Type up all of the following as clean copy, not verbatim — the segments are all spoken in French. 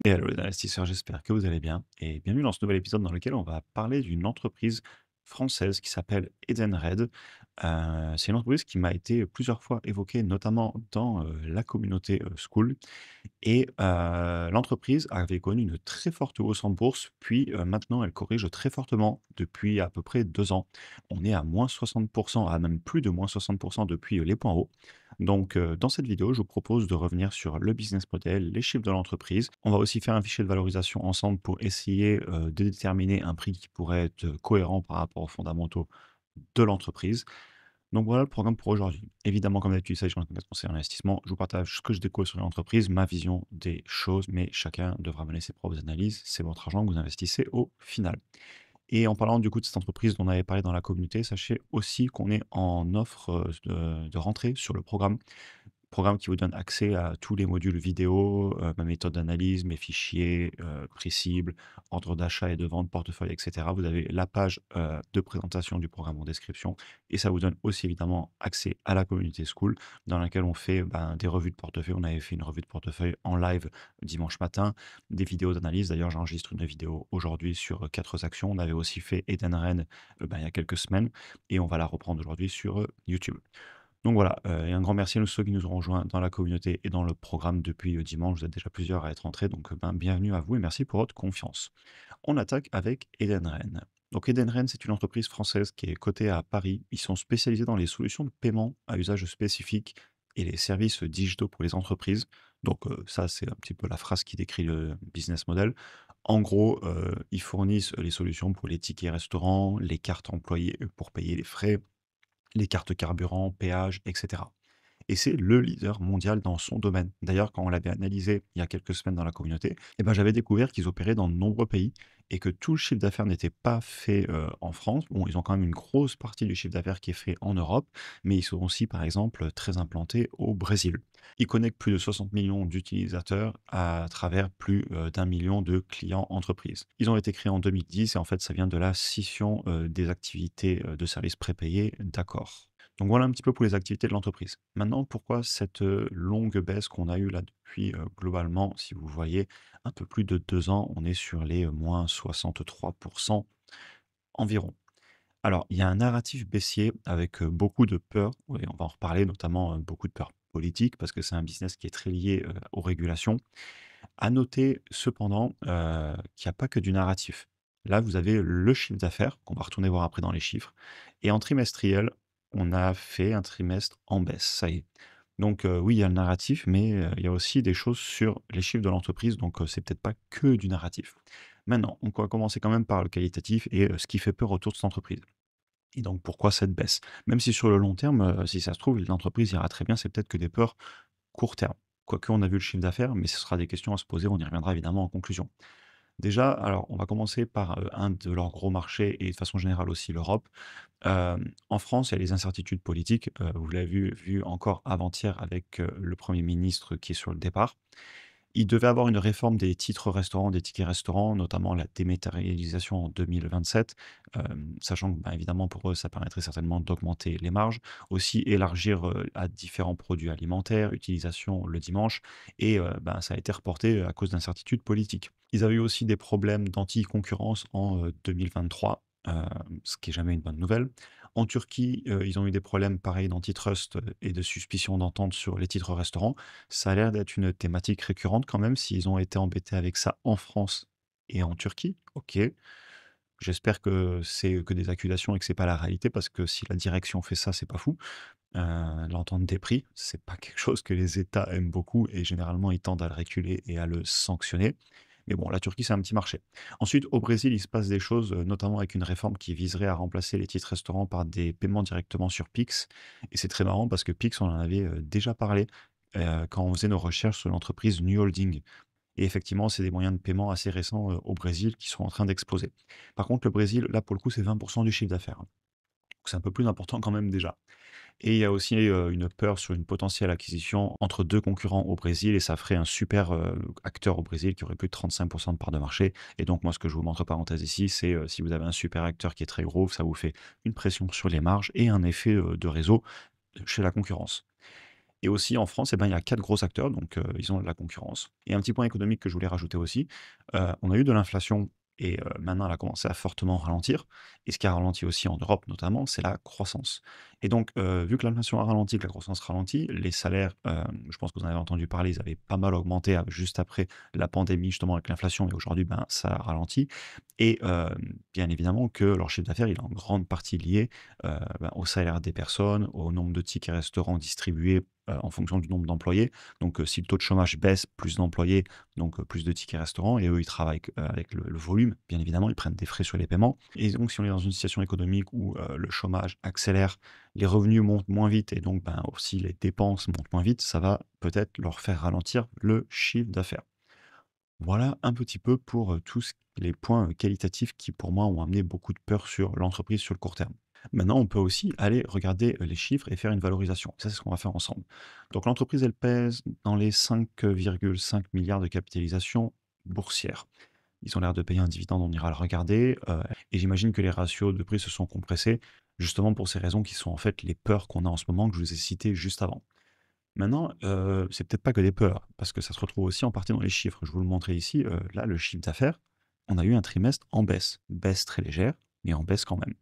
Et hello les investisseurs, j'espère que vous allez bien et bienvenue dans ce nouvel épisode dans lequel on va parler d'une entreprise française qui s'appelle Edenred. C'est une entreprise qui m'a été plusieurs fois évoquée, notamment dans la communauté School. Et l'entreprise avait connu une très forte hausse en bourse, puis maintenant elle corrige très fortement depuis à peu près 2 ans. On est à -60 à même plus de -60 depuis les points hauts. Donc dans cette vidéo, je vous propose de revenir sur le business model, les chiffres de l'entreprise. On va aussi faire un fichier de valorisation ensemble pour essayer de déterminer un prix qui pourrait être cohérent par rapport aux fondamentaux de l'entreprise. Donc voilà le programme pour aujourd'hui. Évidemment, comme d'habitude, il s'agit d'un conseil en investissement. Je vous partage ce que je découvre sur l'entreprise, ma vision des choses, mais chacun devra mener ses propres analyses. C'est votre argent que vous investissez au final. Et en parlant du coup de cette entreprise dont on avait parlé dans la communauté, sachez aussi qu'on est en offre de rentrée sur le programme qui vous donne accès à tous les modules vidéo, ma méthode d'analyse, mes fichiers, prix cible, ordre d'achat et de vente, portefeuille, et cetera. Vous avez la page, de présentation du programme en description et ça vous donne aussi évidemment accès à la communauté School dans laquelle on fait, ben, des revues de portefeuille. On avait fait une revue de portefeuille en live dimanche matin, des vidéos d'analyse. D'ailleurs, j'enregistre une vidéo aujourd'hui sur, 4 actions. On avait aussi fait Edenred, ben, il y a quelques semaines et on va la reprendre aujourd'hui sur, YouTube. Donc voilà, et un grand merci à ceux qui nous ont rejoints dans la communauté et dans le programme depuis, dimanche. Vous êtes déjà plusieurs à être entrés, donc, ben, bienvenue à vous et merci pour votre confiance. On attaque avec Edenred. Donc Edenred, c'est une entreprise française qui est cotée à Paris. Ils sont spécialisés dans les solutions de paiement à usage spécifique et les services digitaux pour les entreprises. Donc, ça, c'est un petit peu la phrase qui décrit le business model. En gros, ils fournissent les solutions pour les tickets restaurants, les cartes employées, pour payer les frais, les cartes carburant, péage, etc. Et c'est le leader mondial dans son domaine. D'ailleurs, quand on l'avait analysé il y a quelques semaines dans la communauté, eh ben, j'avais découvert qu'ils opéraient dans de nombreux pays et que tout le chiffre d'affaires n'était pas fait en France. Bon, ils ont quand même une grosse partie du chiffre d'affaires qui est fait en Europe, mais ils sont aussi, par exemple, très implantés au Brésil. Ils connectent plus de 60 millions d'utilisateurs à travers plus d'1 million de clients entreprises. Ils ont été créés en 2010 et en fait, ça vient de la scission des activités de services prépayés d'accord. Donc voilà un petit peu pour les activités de l'entreprise. Maintenant, pourquoi cette, longue baisse qu'on a eue là depuis, globalement, si vous voyez, un peu plus de 2 ans, on est sur les, -63 environ. Alors, il y a un narratif baissier avec, beaucoup de peur, et on va en reparler, notamment, beaucoup de peur politique parce que c'est un business qui est très lié, aux régulations. À noter cependant, qu'il n'y a pas que du narratif. Là, vous avez le chiffre d'affaires, qu'on va retourner voir après dans les chiffres et en trimestriel, on a fait un trimestre en baisse, ça y est. Donc oui, il y a le narratif, mais il y a aussi des choses sur les chiffres de l'entreprise, donc c'est peut-être pas que du narratif. Maintenant, on va commencer quand même par le qualitatif et ce qui fait peur autour de cette entreprise et donc pourquoi cette baisse? Même si sur le long terme, si ça se trouve, l'entreprise ira très bien, c'est peut-être que des peurs court terme. Quoique on a vu le chiffre d'affaires, mais ce sera des questions à se poser, on y reviendra évidemment en conclusion. Déjà, alors on va commencer par, un de leurs gros marchés et de façon générale aussi l'Europe. En France, il y a les incertitudes politiques, vous l'avez vu encore avant-hier avec, le premier ministre qui est sur le départ. Il devait avoir une réforme des titres restaurants, des tickets restaurants, notamment la dématérialisation en 2027, sachant que, ben, évidemment, pour eux, ça permettrait certainement d'augmenter les marges. Aussi élargir, à différents produits alimentaires, utilisation le dimanche et ben, ça a été reporté à cause d'incertitudes politiques. Ils avaient eu aussi des problèmes d'anti-concurrence en, 2023, ce qui est jamais une bonne nouvelle. En Turquie, ils ont eu des problèmes pareils d'antitrust, et de suspicion d'entente sur les titres restaurants. Ça a l'air d'être une thématique récurrente quand même, s'ils ont été embêtés avec ça en France et en Turquie, OK. J'espère que c'est que des accusations et que c'est pas la réalité parce que si la direction fait ça, c'est pas fou. L'entente des prix, c'est pas quelque chose que les États aiment beaucoup et généralement ils tendent à le reculer et à le sanctionner. Mais bon, la Turquie, c'est un petit marché. Ensuite, au Brésil, il se passe des choses, notamment avec une réforme qui viserait à remplacer les titres restaurants par des paiements directement sur Pix et c'est très marrant parce que Pix, on en avait, déjà parlé, quand on faisait nos recherches sur l'entreprise New Holding et effectivement, c'est des moyens de paiement assez récents, au Brésil qui sont en train d'exploser. Par contre, le Brésil, là, pour le coup, c'est 20 du chiffre d'affaires, hein. Donc c'est un peu plus important quand même déjà. Et il y a aussi, une peur sur une potentielle acquisition entre 2 concurrents au Brésil et ça ferait un super, acteur au Brésil qui aurait plus de 35 de part de marché et donc moi, ce que je vous mets entre parenthèses ici, c'est, si vous avez un super acteur qui est très gros, ça vous fait une pression sur les marges et un effet, de réseau, chez la concurrence. Et aussi en France, eh ben, il y a 4 gros acteurs, donc ils ont de la concurrence. Et un petit point économique que je voulais rajouter aussi, on a eu de l'inflation et maintenant elle a commencé à fortement ralentir. Et ce qui a ralenti aussi en Europe notamment, c'est la croissance. Et donc, vu que l'inflation a ralenti, que la croissance ralentit, les salaires, je pense que vous en avez entendu parler, ils avaient pas mal augmenté, juste après la pandémie justement avec l'inflation et aujourd'hui, ben, ça a ralenti et bien évidemment que leur chiffre d'affaires, il est en grande partie lié, ben, au salaire des personnes, au nombre de tickets restaurants distribués, en fonction du nombre d'employés. Donc, si le taux de chômage baisse, plus d'employés, donc plus de tickets restaurants et eux, ils travaillent avec le volume, bien évidemment, ils prennent des frais sur les paiements et donc si on est dans une situation économique où, le chômage accélère, les revenus montent moins vite et donc, ben, aussi les dépenses montent moins vite, ça va peut-être leur faire ralentir le chiffre d'affaires. Voilà un petit peu pour, tous les points, qualitatifs qui pour moi ont amené beaucoup de peur sur l'entreprise sur le court terme. Maintenant, on peut aussi aller regarder, les chiffres et faire une valorisation. Ça, c'est ce qu'on va faire ensemble. Donc l'entreprise, elle pèse dans les 5,5 milliards de capitalisation boursière. Ils ont l'air de payer un dividende, on ira le regarder, et j'imagine que les ratios de prix se sont compressés, justement pour ces raisons qui sont en fait les peurs qu'on a en ce moment que je vous ai citées juste avant. Maintenant, c'est peut-être pas que des peurs, parce que ça se retrouve aussi en partie dans les chiffres. Je vais vous le montrer ici, là, le chiffre d'affaires, on a eu un trimestre en baisse. Baisse très légère, mais en baisse quand même.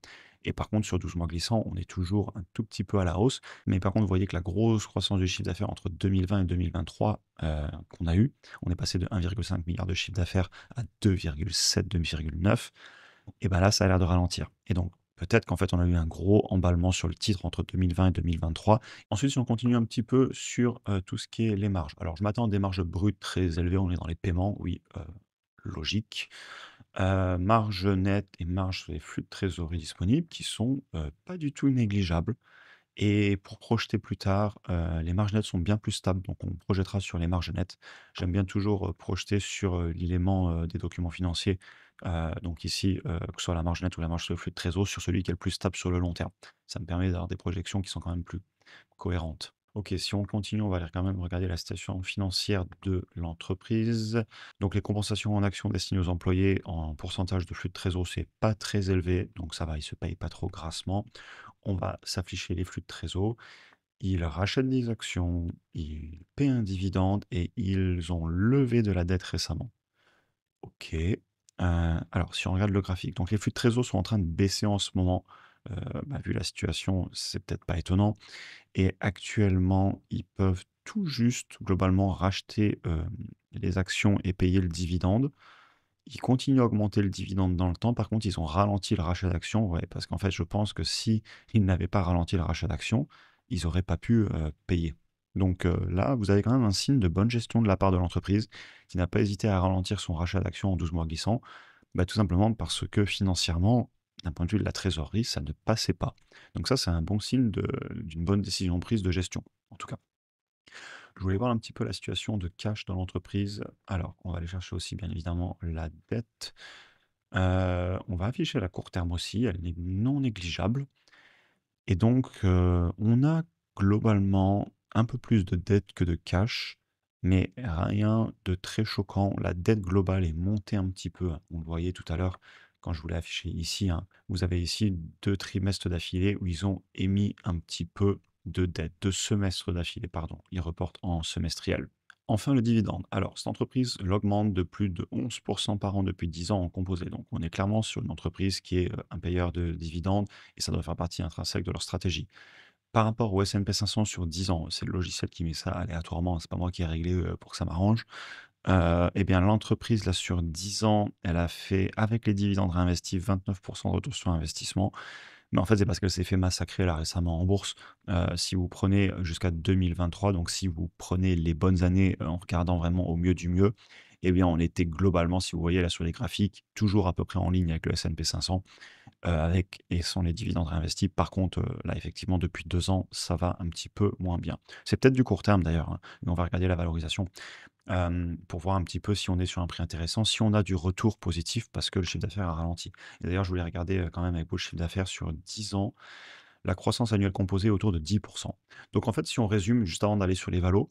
Et par contre, sur 12 mois glissants, on est toujours un tout petit peu à la hausse. Mais par contre, vous voyez que la grosse croissance du chiffre d'affaires entre 2020 et 2023, qu'on a eu, on est passé de 1,5 milliard de chiffre d'affaires à 2,7, 2,9. Et ben là, ça a l'air de ralentir. Et donc, peut-être qu'en fait, on a eu un gros emballement sur le titre entre 2020 et 2023. Ensuite, si on continue un petit peu sur tout ce qui est les marges. Alors, je m'attends à des marges brutes très élevées. On est dans les paiements, oui, logique. Marge nette et marge sur les flux de trésorerie disponibles qui sont pas du tout négligeables. Et pour projeter plus tard, les marges nettes sont bien plus stables, donc on projettera sur les marges nettes. J'aime bien toujours, projeter sur, l'élément, des documents financiers, donc ici, que ce soit la marge nette ou la marge sur le flux de trésor, sur celui qui est le plus stable sur le long terme. Ça me permet d'avoir des projections qui sont quand même plus cohérentes. OK, si on continue, on va aller quand même regarder la situation financière de l'entreprise. Donc les compensations en actions destinées aux employés en pourcentage de flux de trésor, c'est pas très élevé, donc ça va, ils se payent pas trop grassement. On va s'afficher les flux de trésor. Ils rachètent des actions, ils paient un dividende et ils ont levé de la dette récemment. OK. Alors si on regarde le graphique, donc les flux de trésor sont en train de baisser en ce moment. Bah, vu la situation, c'est peut-être pas étonnant et actuellement, ils peuvent tout juste globalement racheter, les actions et payer le dividende. Ils continuent à augmenter le dividende dans le temps. Par contre, ils ont ralenti le rachat d'actions, ouais, parce qu'en fait, je pense que si ils n'avaient pas ralenti le rachat d'actions, ils auraient pas pu, payer. Donc, là, vous avez quand même un signe de bonne gestion de la part de l'entreprise qui n'a pas hésité à ralentir son rachat d'actions en 12 mois glissants. Bah, tout simplement parce que financièrement, d'un point de vue de la trésorerie, ça ne passait pas. Donc ça, c'est un bon signe d'une bonne décision prise de gestion, en tout cas. Je voulais voir un petit peu la situation de cash dans l'entreprise. Alors, on va aller chercher aussi, bien évidemment, la dette. On va afficher la court terme aussi, elle n'est non négligeable. Et donc, on a globalement un peu plus de dette que de cash, mais rien de très choquant. La dette globale est montée un petit peu, hein. On le voyait tout à l'heure quand je vous l'ai affiché ici, hein. Vous avez ici 2 trimestres d'affilée où ils ont émis un petit peu de dette, 2 semestres d'affilée, pardon. Ils reportent en semestriel. Enfin, le dividende. Alors, cette entreprise l'augmente de plus de 11 par an depuis 10 ans en composé. Donc, on est clairement sur une entreprise qui est un payeur de dividendes et ça doit faire partie intrinsèque de leur stratégie. Par rapport au S&P 500 sur 10 ans, c'est le logiciel qui met ça aléatoirement, c'est pas moi qui ai réglé pour que ça m'arrange. Eh bien, l'entreprise, là, sur 10 ans, elle a fait, avec les dividendes réinvestis, 29% de retour sur investissement. Mais en fait, c'est parce qu'elle s'est fait massacrer là récemment en bourse. Si vous prenez jusqu'à 2023, donc si vous prenez les bonnes années en regardant vraiment au mieux du mieux, eh bien, on était globalement, si vous voyez là sur les graphiques, toujours à peu près en ligne avec le S&P 500, avec et sans les dividendes réinvestis. Par contre, là, effectivement, depuis 2 ans, ça va un petit peu moins bien. C'est peut-être du court terme d'ailleurs, hein, mais on va regarder la valorisation pour voir un petit peu si on est sur un prix intéressant, si on a du retour positif parce que le chiffre d'affaires a ralenti. Et d'ailleurs, je voulais regarder, quand même avec vous le chiffre d'affaires sur 10 ans, la croissance annuelle composée est autour de 10. Donc en fait, si on résume juste avant d'aller sur les valos,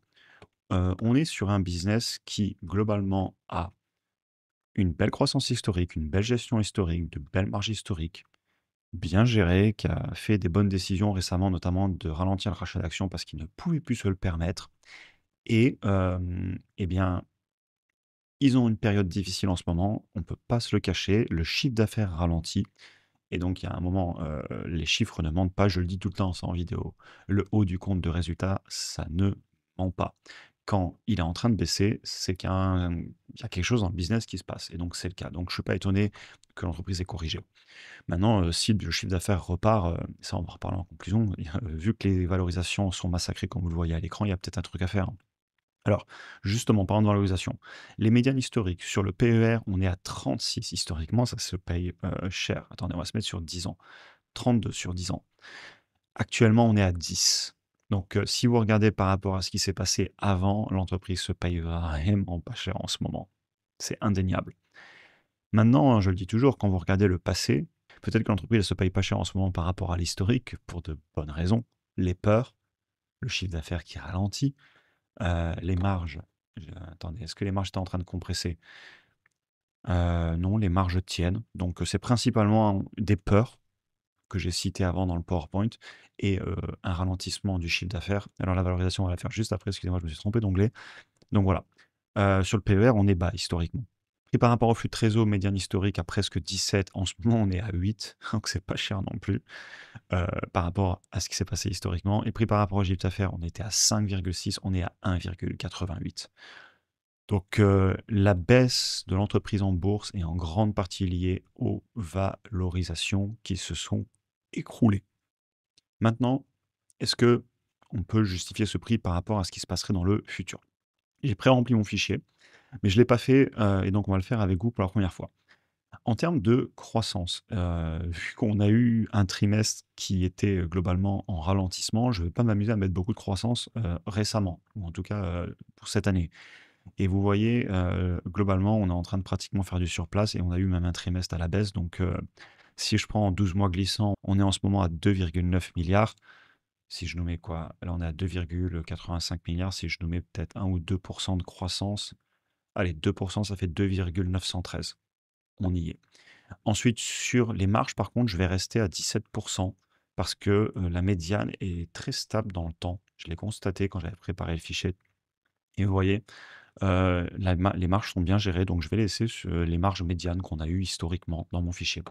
on est sur un business qui globalement a une belle croissance historique, une belle gestion historique, de belles marges historiques, bien géré, qui a fait des bonnes décisions récemment, notamment de ralentir le rachat d'actions parce qu'il ne pouvait plus se le permettre. Et eh bien, ils ont une période difficile en ce moment, on ne peut pas se le cacher, le chiffre d'affaires ralentit. Et donc, il y a un moment, les chiffres ne mentent pas, je le dis tout le temps, ça en vidéo. Le haut du compte de résultat, ça ne ment pas. Quand il est en train de baisser, c'est il y a quelque chose dans le business qui se passe. Et donc, c'est le cas. Donc, je ne suis pas étonné que l'entreprise ait corrigé. Maintenant, si le chiffre d'affaires repart, ça, on va en reparler en conclusion. Vu que les valorisations sont massacrées, comme vous le voyez à l'écran, il y a peut-être un truc à faire, hein. Alors, justement, parlant de valorisation, les médianes historiques, sur le PER, on est à 36 historiquement, ça se paye cher. Attendez, on va se mettre sur 10 ans. 32 sur 10 ans. Actuellement, on est à 10. Donc, si vous regardez par rapport à ce qui s'est passé avant, l'entreprise se paye vraiment pas cher en ce moment. C'est indéniable. Maintenant, hein, je le dis toujours, quand vous regardez le passé, peut-être que l'entreprise ne se paye pas cher en ce moment par rapport à l'historique, pour de bonnes raisons. Les peurs, le chiffre d'affaires qui ralentit, les marges. Attendez, est-ce que les marges étaient en train de compresser? Non, les marges tiennent. Donc, c'est principalement des peurs que j'ai citées avant dans le PowerPoint et un ralentissement du chiffre d'affaires. Alors, la valorisation, on va la faire juste après. Excusez-moi, je me suis trompé d'onglet. Donc, voilà. Sur le PER, on est bas historiquement. Et par rapport au flux de trésor médiane historique à presque 17, en ce moment, on est à 8. Donc, c'est pas cher non plus par rapport à ce qui s'est passé historiquement. Et pris par rapport au chiffre d'affaires, on était à 5,6, on est à 1,88. Donc, la baisse de l'entreprise en bourse est en grande partie liée aux valorisations qui se sont écroulées. Maintenant, est-ce que on peut justifier ce prix par rapport à ce qui se passerait dans le futur? J'ai pré-rempli mon fichier, mais je ne l'ai pas fait, et donc on va le faire avec vous pour la première fois. En termes de croissance, vu qu'on a eu un trimestre qui était, globalement en ralentissement, je ne vais pas m'amuser à mettre beaucoup de croissance, récemment, ou en tout cas, pour cette année. Et vous voyez, globalement, on est en train de pratiquement faire du surplace et on a eu même un trimestre à la baisse. Donc, si je prends 12 mois glissants, on est en ce moment à 2,9 milliards. Si je nous mets quoi? Là, on est à 2,85 milliards. Si je nous mets peut-être 1 ou 2 de croissance, allez, 2, ça fait 2,913. On y est. Ensuite, sur les marges, par contre, je vais rester à 17 parce que, la médiane est très stable dans le temps. Je l'ai constaté quand j'avais préparé le fichier et vous voyez, les marges sont bien gérées, donc je vais laisser les marges médianes qu'on a eues historiquement dans mon fichier.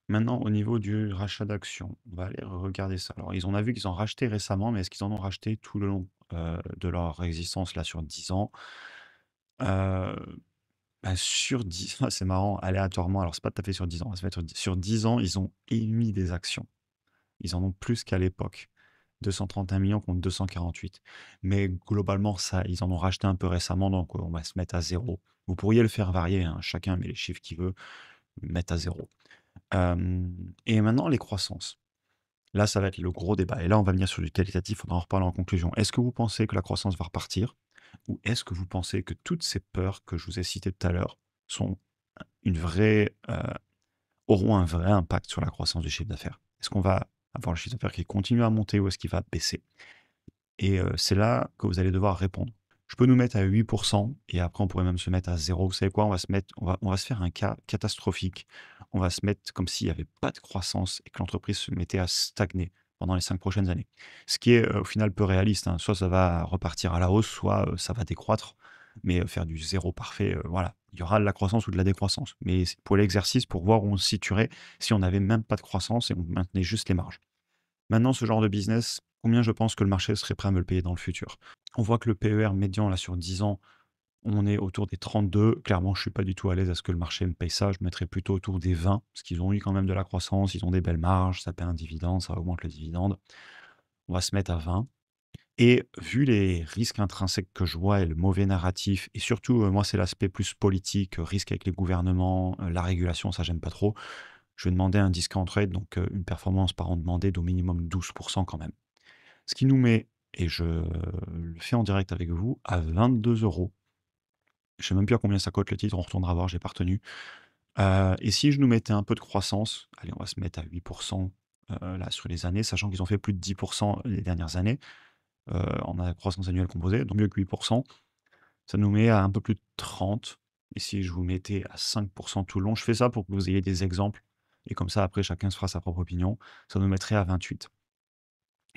Maintenant, au niveau du rachat d'actions, on va aller regarder ça. Alors, on a vu qu'ils ont racheté récemment, mais est-ce qu'ils en ont racheté tout le long de leur existence, là, sur 10 ans? Euh, sur 10 ans, c'est marrant, aléatoirement, alors c'est pas tout à fait sur 10 ans, on va se mettre sur 10 ans, ils ont émis des actions. Ils en ont plus qu'à l'époque. 231 millions contre 248. Mais globalement, ça, ils en ont racheté un peu récemment, donc on va se mettre à zéro. Vous pourriez le faire varier, hein, chacun met les chiffres qu'il veut, mettre à zéro. Et maintenant, les croissances. Là, ça va être le gros débat. Et là, on va venir sur du qualitatif, on va en reparler en conclusion. Est-ce que vous pensez que la croissance va repartir? Ou est-ce que vous pensez que toutes ces peurs que je vous ai citées tout à l'heure sont une vraie, auront un vrai impact sur la croissance du chiffre d'affaires? Est-ce qu'on va avoir le chiffre d'affaires qui continue à monter ou est-ce qu'il va baisser? Et c'est là que vous allez devoir répondre. Je peux nous mettre à 8 et après on pourrait même se mettre à 0. Vous savez quoi? On va se faire un cas catastrophique. On va se mettre comme s'il n'y avait pas de croissance et que l'entreprise se mettait à stagner pendant les 5 prochaines années. Ce qui est, au final peu réaliste, hein. Soit ça va repartir à la hausse, soit, ça va décroître. Mais, faire du zéro parfait, voilà. Il y aura de la croissance ou de la décroissance. Mais c'est pour l'exercice, pour voir où on se situerait si on n'avait même pas de croissance et on maintenait juste les marges. Maintenant, ce genre de business, combien je pense que le marché serait prêt à me le payer dans le futur? On voit que le PER médian, là, sur 10 ans, on est autour des 32. Clairement, je suis pas du tout à l'aise à ce que le marché me paye ça. Je mettrais plutôt autour des 20, parce qu'ils ont eu quand même de la croissance, ils ont des belles marges, ça paie un dividende, ça augmente le dividende. On va se mettre à 20. Et vu les risques intrinsèques que je vois et le mauvais narratif, et surtout, moi, c'est l'aspect plus politique, risque avec les gouvernements, la régulation, ça, j'aime pas trop. Je vais demander un discount rate, donc une performance par an demandée d'au minimum 12% quand même. Ce qui nous met, et je le fais en direct avec vous, à 22 euros. Je sais même plus à combien ça cote le titre, on retournera voir, j'ai pas retenu. Et si je nous mettais un peu de croissance, allez, on va se mettre à 8% là sur les années, sachant qu'ils ont fait plus de 10% les dernières années, en a croissance annuelle composée, donc mieux que 8%, ça nous met à un peu plus de 30. Et si je vous mettais à 5% tout le long, je fais ça pour que vous ayez des exemples. et comme ça après chacun se fera sa propre opinion, ça nous mettrait à 28.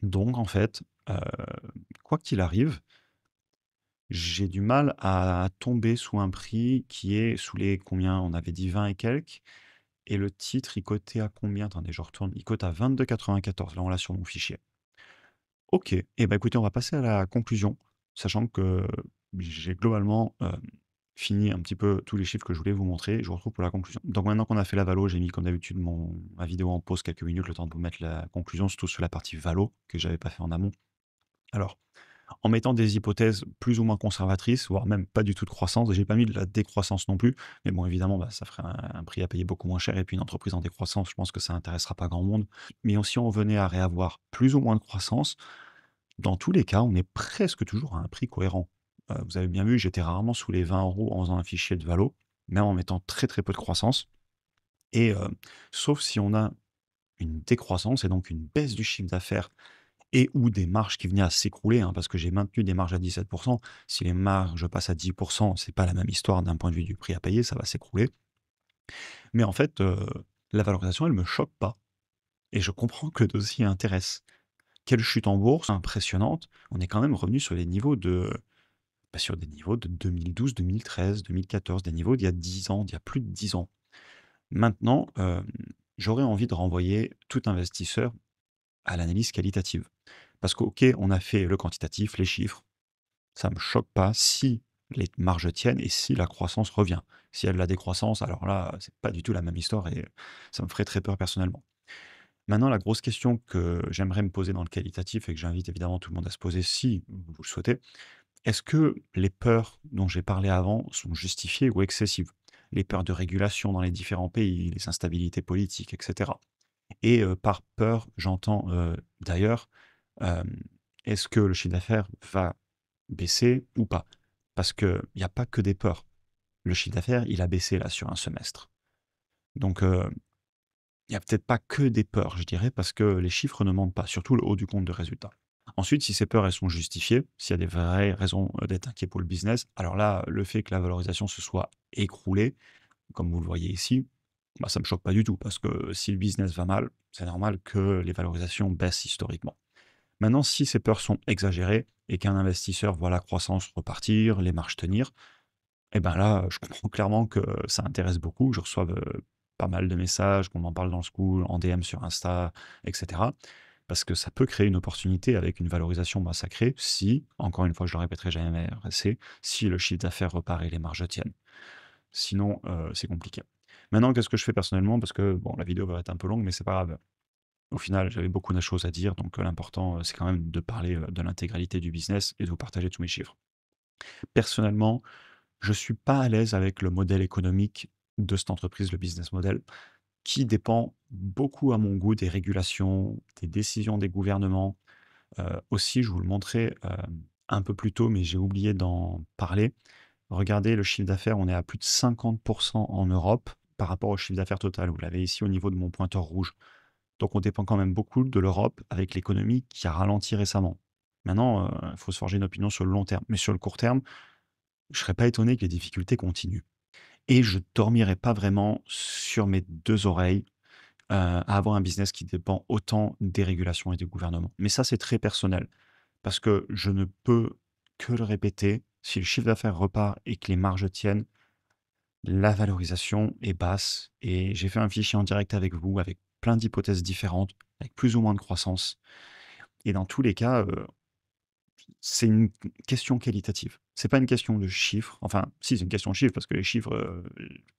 Donc en fait, quoi qu'il arrive, j'ai du mal à tomber sous un prix qui est sous les combien? On avait dit 20 et quelques et le titre il cotait à combien? Attendez, je retourne, il cote à 22,94. Là on l'a sur mon fichier. OK et bah, écoutez, on va passer à la conclusion, sachant que j'ai globalement, fini un petit peu tous les chiffres que je voulais vous montrer. Je vous retrouve pour la conclusion. Donc maintenant qu'on a fait la valo, j'ai mis comme d'habitude ma vidéo en pause quelques minutes, le temps de vous mettre la conclusion, surtout sur la partie valo que j'avais pas fait en amont. Alors, en mettant des hypothèses plus ou moins conservatrices, voire même pas du tout de croissance, j'ai pas mis de la décroissance non plus, mais bon évidemment, bah, ça ferait un prix à payer beaucoup moins cher et puis une entreprise en décroissance, je pense que ça intéressera pas grand monde. Mais si on venait à réavoir plus ou moins de croissance, dans tous les cas, on est presque toujours à un prix cohérent. Vous avez bien vu, j'étais rarement sous les 20 € en faisant un fichier de valo, même en mettant très, très peu de croissance et sauf si on a une décroissance et donc une baisse du chiffre d'affaires et ou des marges qui venaient à s'écrouler, hein, parce que j'ai maintenu des marges à 17. Si les marges passent à 10, c'est pas la même histoire d'un point de vue du prix à payer, ça va s'écrouler. Mais en fait, la valorisation, elle me choque pas et je comprends que le dossier intéresse. Quelle chute en bourse impressionnante. On est quand même revenu sur les niveaux de sur des niveaux de 2012, 2013, 2014, des niveaux d'il y a 10 ans, d'il y a plus de 10 ans. Maintenant, j'aurais envie de renvoyer tout investisseur à l'analyse qualitative. Parce qu'OK, on a fait le quantitatif, les chiffres, ça ne me choque pas si les marges tiennent et si la croissance revient. Si elle a de la décroissance, alors là, c'est pas du tout la même histoire et ça me ferait très peur personnellement. Maintenant, la grosse question que j'aimerais me poser dans le qualitatif et que j'invite évidemment tout le monde à se poser si vous le souhaitez, est-ce que les peurs dont j'ai parlé avant sont justifiées ou excessives? Les peurs de régulation dans les différents pays, les instabilités politiques, etc. Et par peur, j'entends d'ailleurs, hem, est-ce que le chiffre d'affaires va baisser ou pas? Parce qu'il y a pas que des peurs. Le chiffre d'affaires, il a baissé là sur un semestre. Donc il y a peut-être pas que des peurs, je dirais, parce que les chiffres ne mentent pas, surtout le haut du compte de résultat. Ensuite, si ces peurs, elles sont justifiées, s'il y a des vraies raisons, d'être inquiet pour le business, alors là, le fait que la valorisation se soit écroulée, comme vous le voyez ici, bah, ça me choque pas du tout parce que si le business va mal, c'est normal que les valorisations baissent historiquement. Maintenant, si ces peurs sont exagérées et qu'un investisseur voit la croissance repartir, les marges tenir, et ben là, je comprends clairement que ça intéresse beaucoup. Je reçois, pas mal de messages, qu'on en parle dans le school, en DM sur Insta et cetera. Parce que ça peut créer une opportunité avec une valorisation massacrée si, encore une fois, je le répéterai jamais assez, si le chiffre d'affaires repart et les marges tiennent. Sinon, c'est compliqué. Maintenant, qu'est-ce que je fais personnellement? Parce que bon, la vidéo va être un peu longue, mais c'est pas grave. Au final, j'avais beaucoup de choses à dire, donc l'important, c'est quand même de parler, de l'intégralité du business et de vous partager tous mes chiffres. Personnellement, je suis pas à l'aise avec le modèle économique de cette entreprise, le business model, qui dépend beaucoup à mon goût des régulations, des décisions des gouvernements. Aussi, je vous le montrais, un peu plus tôt, mais j'ai oublié d'en parler. Regardez le chiffre d'affaires, on est à plus de 50 en Europe par rapport au chiffre d'affaires total. Vous l'avez ici au niveau de mon pointeur rouge. Donc on dépend quand même beaucoup de l'Europe avec l'économie qui a ralenti récemment. Maintenant, il faut se forger une opinion sur le long terme. Mais sur le court terme, je ne serais pas étonné que les difficultés continuent. Et je dormirai pas vraiment sur mes 2 oreilles, à avoir un business qui dépend autant des régulations et du gouvernement. Mais ça, c'est très personnel, parce que je ne peux que le répéter, si le chiffre d'affaires repart et que les marges tiennent, la valorisation est basse et j'ai fait un fichier en direct avec vous, avec plein d'hypothèses différentes, avec plus ou moins de croissance et dans tous les cas, c'est une question qualitative. C'est pas une question de chiffres. Enfin, si, c'est une question de chiffres parce que les chiffres,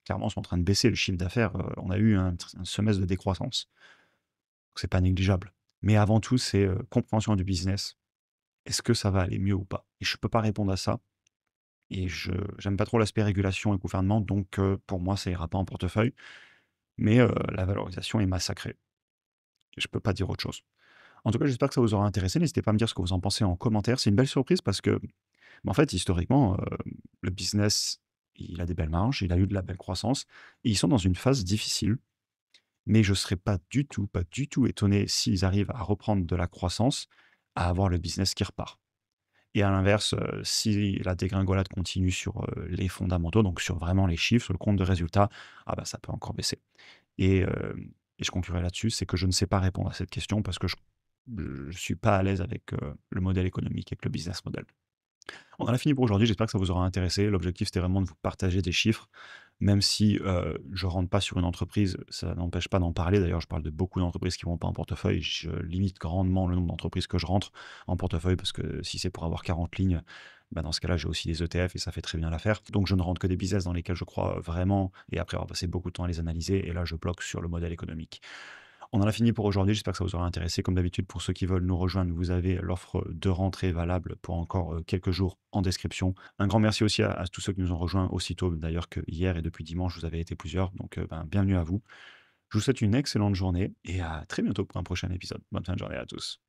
clairement, sont en train de baisser. Le chiffre d'affaires, on a eu un semestre de décroissance. Donc c'est pas négligeable. Mais avant tout, c'est, compréhension du business. Est-ce que ça va aller mieux ou pas? Et je peux pas répondre à ça et je j'aime pas trop l'aspect régulation et gouvernement, donc pour moi, ça ira pas en portefeuille. Mais la valorisation est massacrée. Je peux pas dire autre chose. En tout cas, j'espère que ça vous aura intéressé. N'hésitez pas à me dire ce que vous en pensez en commentaire. C'est une belle surprise parce que en fait, historiquement, le business, il a des belles marges, il a eu de la belle croissance et ils sont dans une phase difficile. Mais je ne serais pas du tout étonné s'ils arrivent à reprendre de la croissance, à avoir le business qui repart. Et à l'inverse, si la dégringolade continue sur, les fondamentaux, donc sur vraiment les chiffres, sur le compte de résultat, ah bah, ça peut encore baisser. Et et je conclurai là-dessus, c'est que je ne sais pas répondre à cette question parce que je ne suis pas à l'aise avec le modèle économique, avec le business model. On en a fini pour aujourd'hui, j'espère que ça vous aura intéressé. L'objectif, c'était vraiment de vous partager des chiffres, même si je ne rentre pas sur une entreprise, ça n'empêche pas d'en parler. D'ailleurs, je parle de beaucoup d'entreprises qui ne vont pas en portefeuille. Je limite grandement le nombre d'entreprises que je rentre en portefeuille parce que si c'est pour avoir 40 lignes, bah, dans ce cas-là, j'ai aussi des ETF et ça fait très bien l'affaire. Donc, je ne rentre que des business dans lesquels je crois vraiment et après avoir passé beaucoup de temps à les analyser. Et là, je bloque sur le modèle économique. On en a fini pour aujourd'hui, j'espère que ça vous aura intéressé. Comme d'habitude, pour ceux qui veulent nous rejoindre, vous avez l'offre de rentrée valable pour encore quelques jours en description. Un grand merci aussi à tous ceux qui nous ont rejoints aussitôt d'ailleurs que hier et depuis dimanche, vous avez été plusieurs. Donc bienvenue à vous. Je vous souhaite une excellente journée et à très bientôt pour un prochain épisode. Bonne fin de journée à tous.